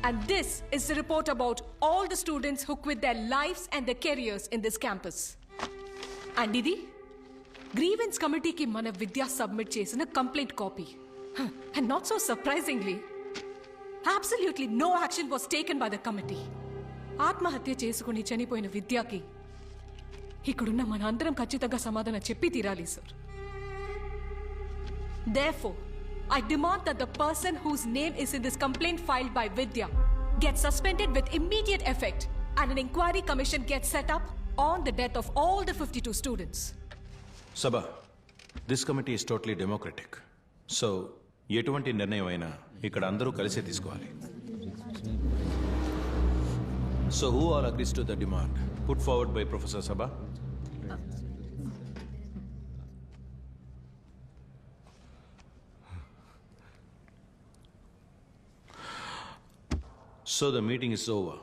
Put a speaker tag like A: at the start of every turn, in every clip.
A: And this is the report about all the students who quit their lives and their careers in this campus. And idi grievance committee ki mana Vidya submit chesina complaint copy. And not so surprisingly, absolutely no action was taken by the committee. ఆత్మహత్య చేసుకుని చనిపోయిన విద్యకి ఇక్కడున్న మన అందరం ఖచ్చితంగా సమాధానం చెప్పి తీరాలి sir. Therefore, I demand that the person whose name is in this complaint filed by Vidya gets suspended with immediate effect and an inquiry commission gets set up on the death of all the 52 students.
B: Sabha, this committee is totally democratic. So, ఎటువంటి నిర్ణయం అయినా ఇక్కడ అందరూ కలిసే తీసుకోవాలి. So, who all agrees to the demand put forward by Professor Sabha? So the meeting is over.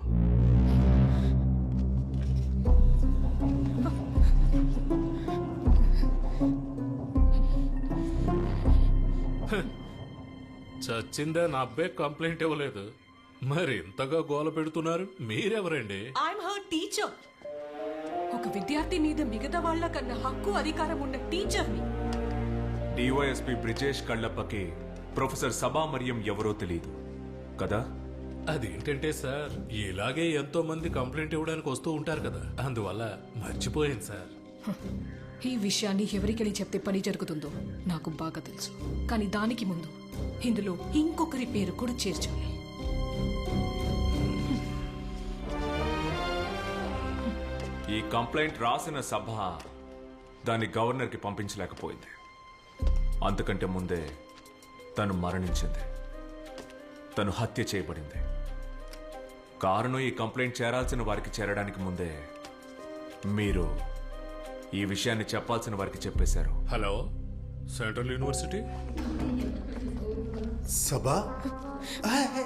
C: చచ్చిందా నా అబ్బాయి complaint ఇవ్వలేదు, మరి ఇంతగా గోల పెడుతున్నారు మీరెవరండి?
A: I'm her teacher. ఒక విద్యార్థి మీద మిగతా వాళ్ళ కన్నా హక్కు అధికారం ఉన్న టీచర్ని.
D: డివైఎస్పీ బ్రిజేష్ కళ్ళప్పకి ప్రొఫెసర్ సభా మరియం ఎవరో తెలియదు కదా?
C: అదేంటంటే సార్, ఇలాగే ఎంతో మంది కంప్లైంట్ ఇవ్వడానికి వస్తూ ఉంటారు కదా, అందువల్ల మర్చిపోయింది సార్.
A: ఈ విషయాన్ని ఎవరికెళ్ళి చెప్తే పని జరుగుతుందో నాకు బాగా తెలుసు. కానీ దానికి ముందు ఇందులో ఇంకొకరి పేరు కూడా చేర్చాలి.
D: ఈ కంప్లైంట్ రాసిన సభ దాన్ని గవర్నర్కి పంపించలేకపోయింది. అంతకంటే ముందే తను మరణించింది, తను హత్య చేయబడింది. కారణం ఈ కంప్లైంట్ చేరాల్సిన వారికి చేరడానికి ముందే మీరు ఈ విషయాన్ని చెప్పాల్సిన వారికి చెప్పేశారు.
C: Hello, central university
E: Sabha? Hey,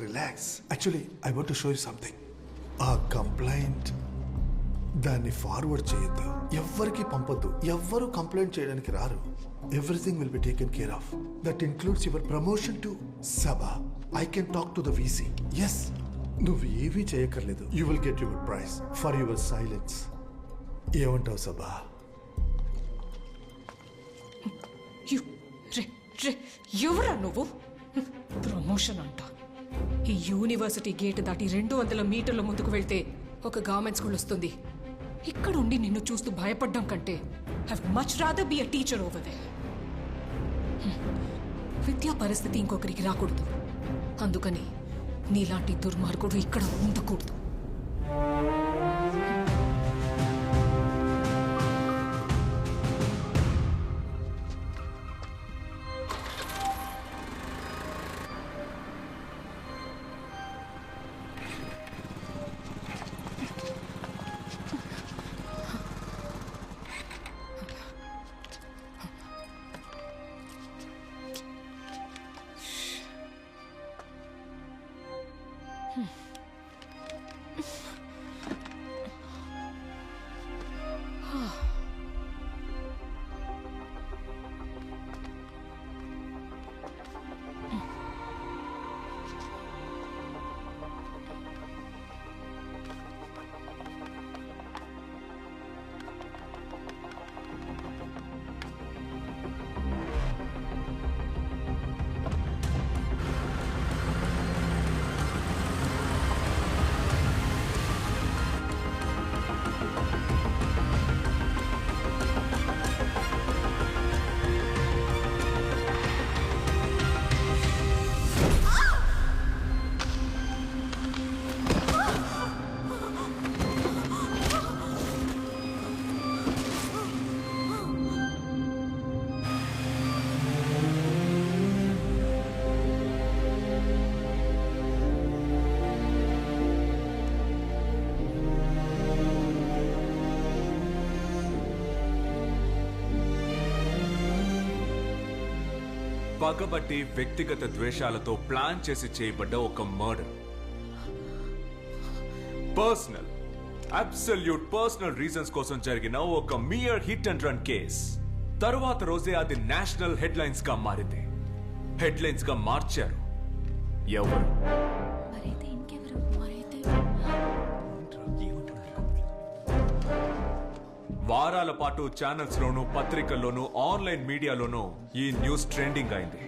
E: relax. Actually, I want to show you something. ఆ కంప్లైంట్ దాన్ని ఫార్వర్డ్ చేయొద్దు, ఎవ్వరికి పంపొద్దు, ఎవ్వరు కంప్లైంట్ చేయడానికి రారు. Everything will be taken care of. That includes your promotion to Sabha. I can talk to the VC. Yes, నువ్వు ఏమీ చేయక్కర్లేదు. You will get your prize for your silence. ఏమంటావు సభా?
A: ఎవరా నువ్వు? ప్రమోషన్ అంట. ఈ యూనివర్సిటీ గేట్ దాటి 200 మీటర్ల ముందుకు వెళ్తే ఒక గవర్నమెంట్ స్కూల్ వస్తుంది. ఇక్కడ ఉండి నిన్ను చూస్తూ భయపడ్డం కంటే I would much rather be a teacher over there. విద్యా పరిస్థితి ఇంకొకరికి రాకూడదు. అందుకని నీలాంటి దుర్మార్గుడు ఇక్కడ ఉండకూడదు.
D: పగబట్టి వ్యక్తిగత ద్వేషాలతో ప్లాన్ చేసి చేయబడ్డ ఒక murder. Personal, absolute personal reasons కోసం జరిగిన ఒక mere hit and run case. తరువాత రోజే అది నేషనల్ హెడ్లైన్స్ గా మారింది. హెడ్లైన్స్ గా మార్చారు ఎవరు?
F: మరైతే ఇంకెవరు మరైతే
D: వారాల పాటు ఛానల్స్ లోను పత్రికల్లోనూ ఆన్లైన్ మీడియాలోనూ ఈ న్యూస్ ట్రెండింగ్ అయింది.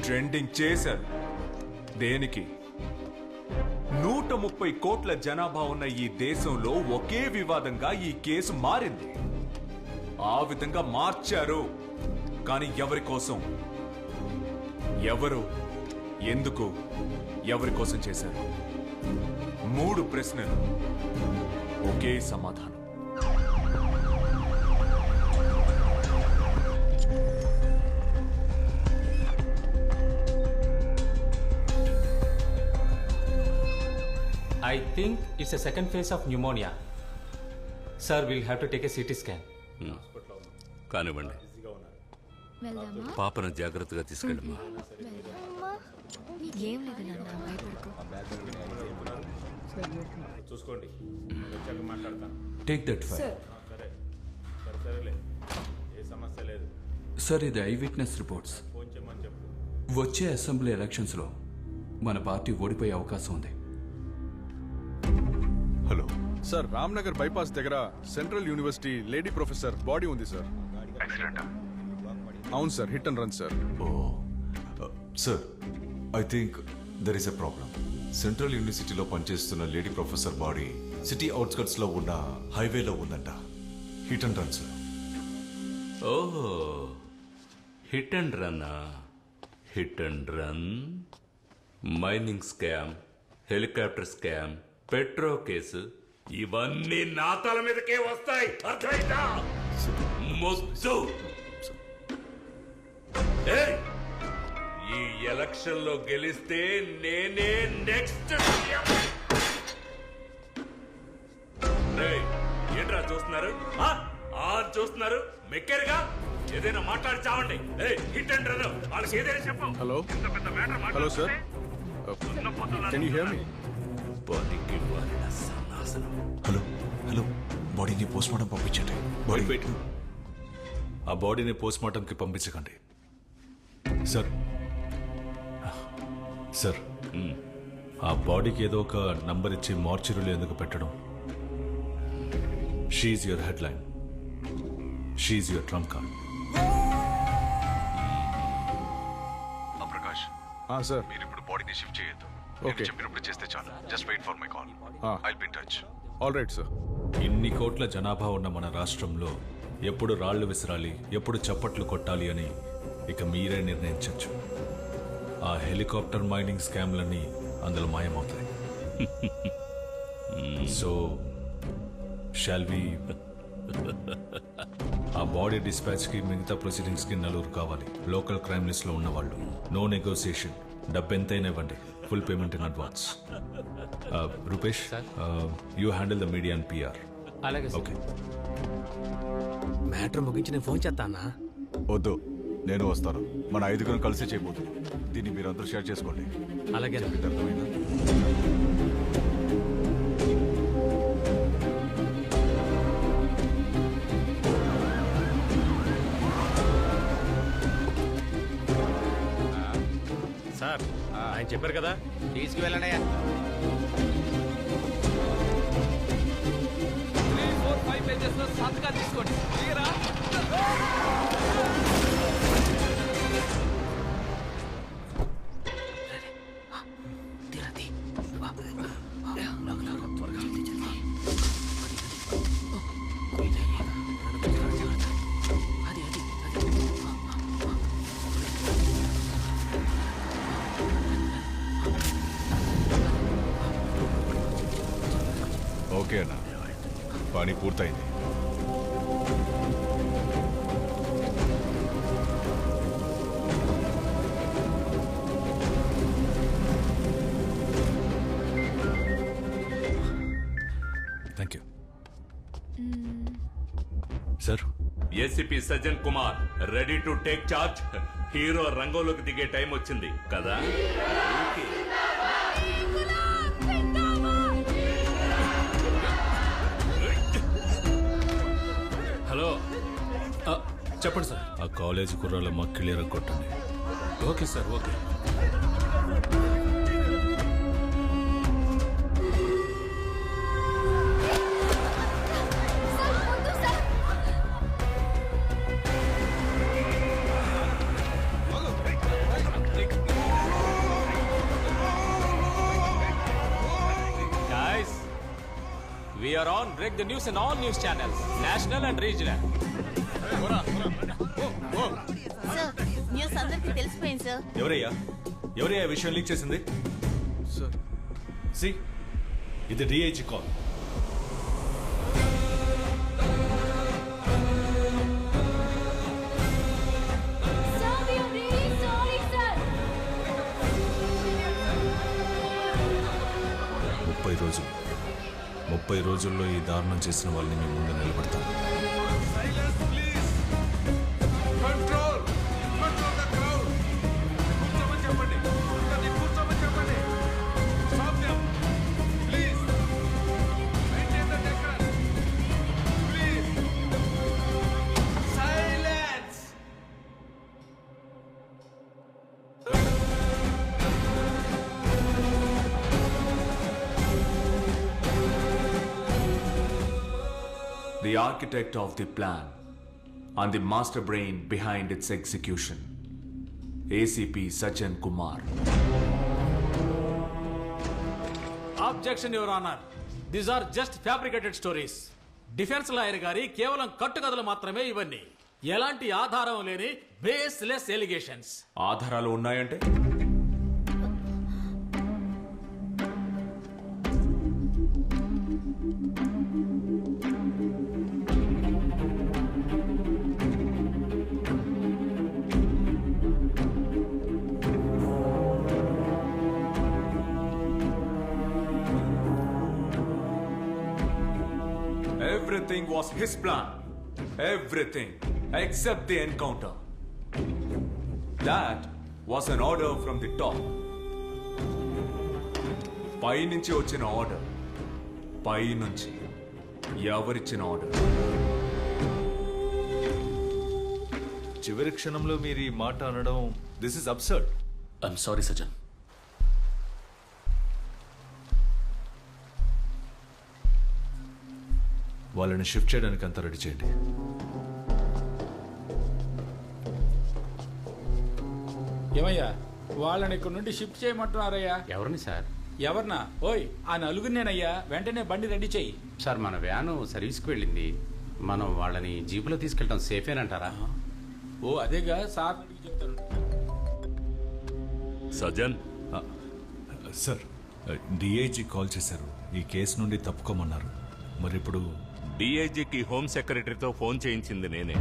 D: ట్రెండింగ్ చేశారు. దేనికి? 130 కోట్ల జనాభా ఉన్న ఈ దేశంలో ఒకే వివాదంగా ఈ కేసు మారింది. ఆ విధంగా మార్చారు. కానీ ఎవరి కోసం? ఎవరు? ఎందుకు? ఎవరి కోసం చేశారు? 3 ప్రశ్నలు, ఒకే సమాధానం.
G: I think it's a second phase of pneumonia. Sir, we'll have to take a CT scan.
H: కానివ్వండి,
F: వెళ్దామా?
H: పాపను జాగ్రత్తగా తీసుకెళ్ళమ్మా.
F: ఏం లేదు నాన్న, భయపడకు.
I: Take that file. సార్, ఇది ఐ విట్నెస్ రిపోర్ట్స్. వచ్చే అసెంబ్లీ ఎలక్షన్స్లో మన పార్టీ ఓడిపోయే అవకాశం ఉంది.
J: హలో సార్, రామ్నగర్ బైపాస్ దగ్గర central university lady professor body ఉంది సార్. అవును sir, hit and run sir.
K: Sir, I think there is a problem. Central యూనివర్సిటీలో పనిచేస్తున్న lady professor body city outskirts లో ఉన్న హైవేలో ఉందంట. Hit and run sir.
H: ఓహో, hit and run. Hit and run, mining scam, helicopter scam, petro case, ఇవన్నీ నా తల మీదకే వస్తాయి. అర్థమైందా? మొద్దు. ఏయ్, ఈ ఎలక్షన్ లో గెలిస్తే నేనే నెక్స్ట్. ఏంట్రా చూస్తున్నారు? చూస్తున్నారు, మెక్కారుగా. ఏదైనా మాట్లాడి చావండి. హిట్ అండ్ రన్, వాళ్ళకి ఏదైనా చెప్పు.
J: Hello hello sir, can you here me?
K: Hello hello, బాడీని పోస్ట్మార్టం పంపించండి. Body
B: weight. ఆ బాడీని పోస్ట్మార్టంకి పంపించకండి. సార్ సార్, ఆ బాడీకి ఏదో ఒక నంబర్ ఇచ్చి మార్చురీలో ఎందుకు పెట్టడం? See your headline, see your trump card.
K: Prakash
J: sir,
K: మీరు ఇప్పుడు బాడీని షిఫ్ట్ చేయొద్దు.
J: ఓకే,
K: చెప్పినప్పుడు చేస్తే చాలు. Just wait for my call. I'll be in touch.
J: All right sir.
B: ఇన్ని కోట్ల జనాభా ఉన్న మన రాష్ట్రంలో ఎప్పుడు రాళ్లు విసరాలి, ఎప్పుడు చప్పట్లు కొట్టాలి అని ఇక మీరే నిర్ణయించవచ్చు. ఆ హెలికాప్టర్ మైనింగ్ స్కామ్లన్నీ అందులో మాయమవుతాయి. So shall we? ఆ బాడీ డిస్పాచ్ కి మిగతా ప్రొసీడింగ్స్ కి 4 కావాలి. లోకల్ క్రైమ్ లిస్ట్ లో ఉన్నవాళ్ళు. No negotiation. డబ్బు ఎంతైనా ఇవ్వండి. Full payment in advance. Rupesh, you handle the media and PR.
G: అలాగే సార్.
B: ఓకే.
G: మ్యాటర్ ముగించి నేను ఫోన్ చేస్తానా?
K: వద్దు, నేను వస్తాను. మన 5 కలిసి చేయబోతున్నాం. దీన్ని మీరందరూ షేర్ చేసుకోండి.
G: అలాగే.
K: అర్థమైందా?
G: సార్, ఆయన చెప్పారు కదా, తీసుకువెళ్ళండి.
I: 3, 4, 5 పేజెస్ లో సంతకాలు తీసుకోండి. క్లియరా?
K: ఓకే అన్న, పని పూర్తయింది.
B: Thank you sir.
H: ACP Sajjan Kumar ready to take charge. Hero రంగంలోకి దిగే టైం వచ్చింది కదా.
C: హలో, చెప్పండి సార్.
B: ఆ కాలేజీ కుర్రాళ్ళమ్మ క్లియర్ కొట్టండి.
C: Okay sir, okay.
G: We are on break the news in all news channels, national and regional.
L: Sir news అందరికీ తెలిసిపోయింది sir.
B: ఎవరయ్యా విషయం లీక్ చేసింది?
J: సార్
B: సి ఇది డిఐజీ కాల్. ముప్పై రోజుల్లో ఈ దారుణం చేసిన వాళ్ళని మీ ముందు నిలబడతాను.
D: The architect of the plan and the master brain behind its execution, ACP Sajan Kumar.
G: Objection, Your Honor. These are just fabricated stories. Defence lawyer గారి కేవలం కట్టుకథలు మాత్రమే ఇవన్నీ. ఎలాంటి ఆధారం లేని బేస్లెస్ ఎలిగేషన్స్.
D: ఆధారాలు ఉన్నాయంటే? Everything was his plan. Everything except the encounter. That was an order from the top. పైనుంచి వచ్చిన ఆర్డర్. పైనుంచి ఎవరిచ్చిన ఆర్డర్?
B: చివరి క్షణంలో మీరు ఈ మాట అనడం this is absurd.
H: I'm sorry సజన్.
B: వాళ్ళని షిఫ్ట్ చేయడానికి అంతా రెడీ చేయండి.
M: ఏమయ్యా వాళ్ళని ఇక్కడ నుండి షిఫ్ట్ చేయమంటున్నారయ్యా?
G: ఎవరిని సార్?
M: ఎవరినా? ఓయ్ ఆ నలుగురినేనయ్యా, వెంటనే బండి రెడీ చెయ్యి.
G: సార్ మన వ్యాను సర్వీస్కి వెళ్ళింది. మనం వాళ్ళని జీపులో తీసుకెళ్ళడం సేఫేనంటారా?
M: ఓ అదేగా సార్ చెప్తాను.
H: సజన్
B: సార్ డిఐజీ కాల్ చేశారు. ఈ కేసు నుండి తప్పుకోమన్నారు. మరి ఇప్పుడు
H: డిఐజీకి హోమ్ సెక్రటరీతో ఫోన్ చేయించింది నేనే.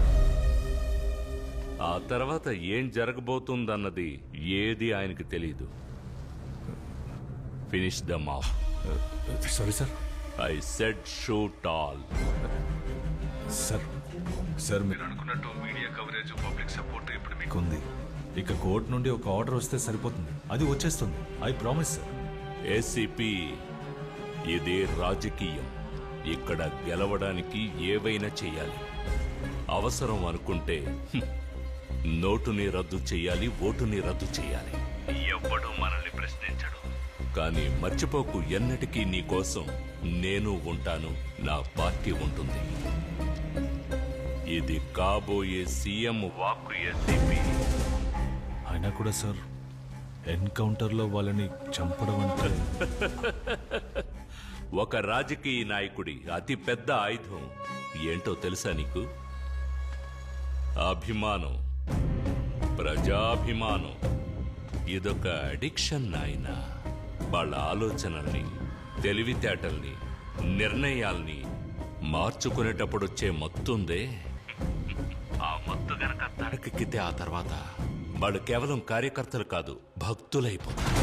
H: ఆ తర్వాత ఏం జరగబోతుందన్నది ఏది ఆయనకి తెలీదు. Finish them off.
B: Sorry sir.
H: I said shoot all.
B: Sir మీరు అనుకున్నట్టు మీడియా కవరేజ్, పబ్లిక్ సపోర్ట్ ఇప్పుడు మీకు ఉంది. ఇక కోర్టు నుండి ఒక ఆర్డర్ వస్తే సరిపోతుంది. అది వచ్చేస్తుంది. I promise sir.
H: ఏసీపీ ఇది రాజకీయం. ఇక్కడ గెలవడానికి ఏవైనా చేయాలి. అవసరం అనుకుంటే నోటుని రద్దు చేయాలి, ఓటుని రద్దు చేయాలి. ఎవ్వడూ మనల్ని ప్రశ్నించడు. కానీ మర్చిపోకు, ఎన్నటికీ నీ కోసం నేను ఉంటాను, నా పార్టీ ఉంటుంది. ఇది కాబోయే సీఎం వాక్కు ఏసీపీ.
B: అయినా కూడా సార్ ఎన్కౌంటర్లో వాళ్ళని చంపడం అంటే
H: ఒక రాజకీయ నాయకుడి అతి పెద్ద ఆయుధం ఏంటో తెలుసా నీకు? అభిమానం, ప్రజాభిమానం. ఇదొక అడిక్షన్ నాయన. వాళ్ళ ఆలోచనల్ని, తెలివితేటల్ని, నిర్ణయాల్ని మార్చుకునేటప్పుడు వచ్చే మత్తుందే, ఆ మత్తు గనక తడకెక్కితే ఆ తర్వాత వాళ్ళు కేవలం కార్యకర్తలు కాదు, భక్తులైపోతారు.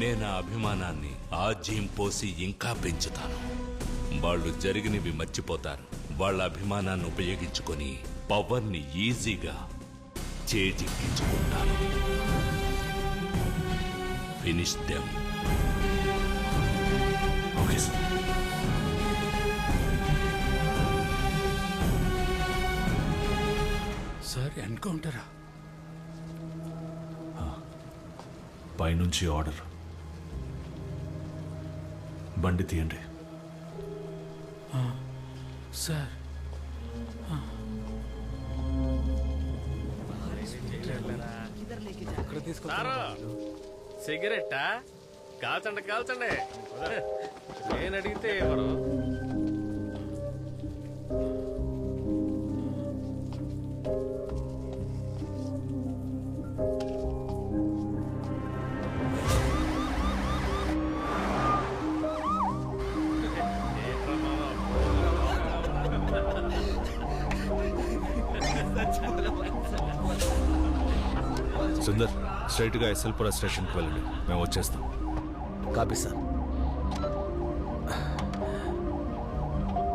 H: నేను ఆ అభిమానాన్ని ఆజ్యం పోసి ఇంకా పెంచుతాను. వాళ్ళు జరిగినవి మర్చిపోతారు. వాళ్ళ అభిమానాన్ని ఉపయోగించుకొని పవర్ని ఈజీగా చేజిక్కించుకుంటాను. Finish them.
B: Okay sir.
M: Sir ఎన్కౌంటరా?
B: పైనుంచి ఆర్డర్. బండి తీయండి.
M: సార్
G: సిగరెట్టా?
N: కాల్చండి కాల్చండి నేను అడిగితే ఎవరు
B: సుందర్ స్ట్రైట్గా ఎస్ఎల్పుర స్టేషన్కి వెళ్ళండి, మేము వచ్చేస్తాం.
O: Copy sir.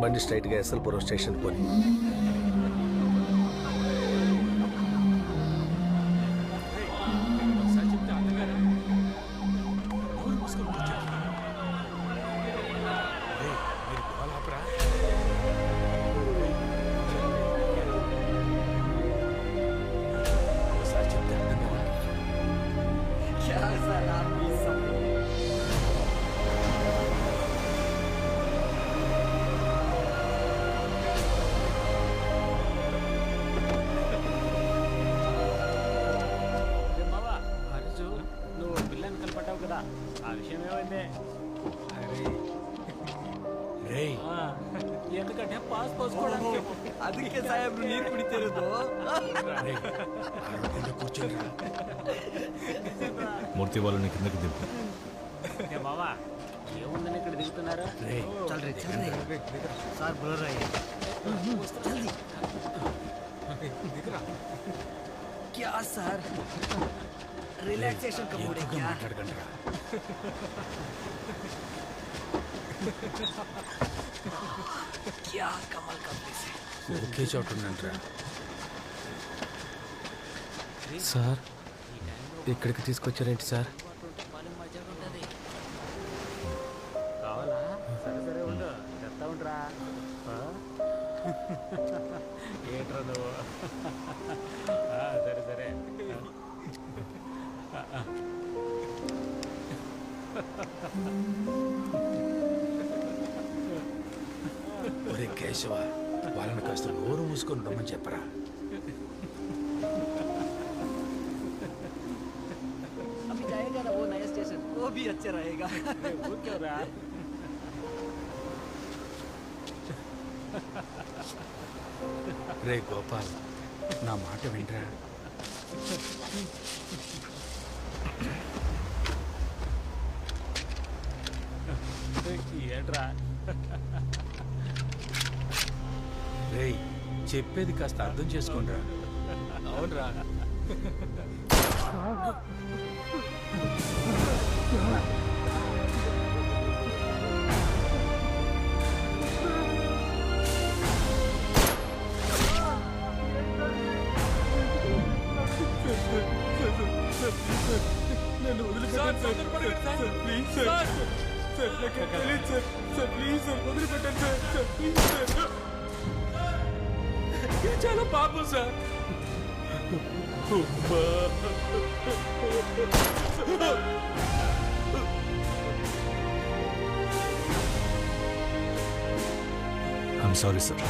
O: బండి స్ట్రైట్గా ఎస్ఎల్పురం స్టేషన్ పోని.
M: నువ్వు పిల్లని కనపడ్డావు కదా, ఆ విషయం ఏమైంది? ఎందుకంటే పాస్ పోసుకోవడానికి
O: ಅದಕ್ಕೆ ಸಾಹೇಬ್ರು ನೀರು ಕುಡಿತಿರೋದು.
B: మూర్తి వాళ్ళని కిందకి దింపు.
M: బావా ఏముందని ఇక్కడ దిగుతున్నారు?
O: సార్ బ్లర్ అయ్యి क्या सर रिलैक्सेशन का मूड है क्या? क्या कमाल का प्लेस है.
M: ఒకే చోట ఉండండిరా.
O: సార్ ఇక్కడికి తీసుకొచ్చారేంటి సార్?
M: కావాలా? సరే సరే ఉండు, చెప్తా ఉంటారా. ఏంట్రా నువ్వు? సరే సరే.
G: ఒరే కేశవ, వాళ్ళని కాస్త నోరు మూసుకొని రమ్మని చెప్పరా.
O: अभी जाएगा ना वो नया स्टेशन, वो भी अच्छा रहेगा.
M: ఊరికేవరా?
G: రే గోపాల్, నా మాట వింటరా.
M: ఏంట్రా?
G: రేయ్, చెప్పేది కాస్త అర్థం చేసుకోండిరా.
M: అవునరా.
G: నన్ను వదిలిపెట్టండి సార్, ప్లీజ్ సార్. సార్ నాకు తెలియదు సార్. సార్ ప్లీజ్ సార్, వదిలిపెట్టండి సార్. Sir please sir. ఇది చాలా పాపం సార్.
B: I'm sorry sir.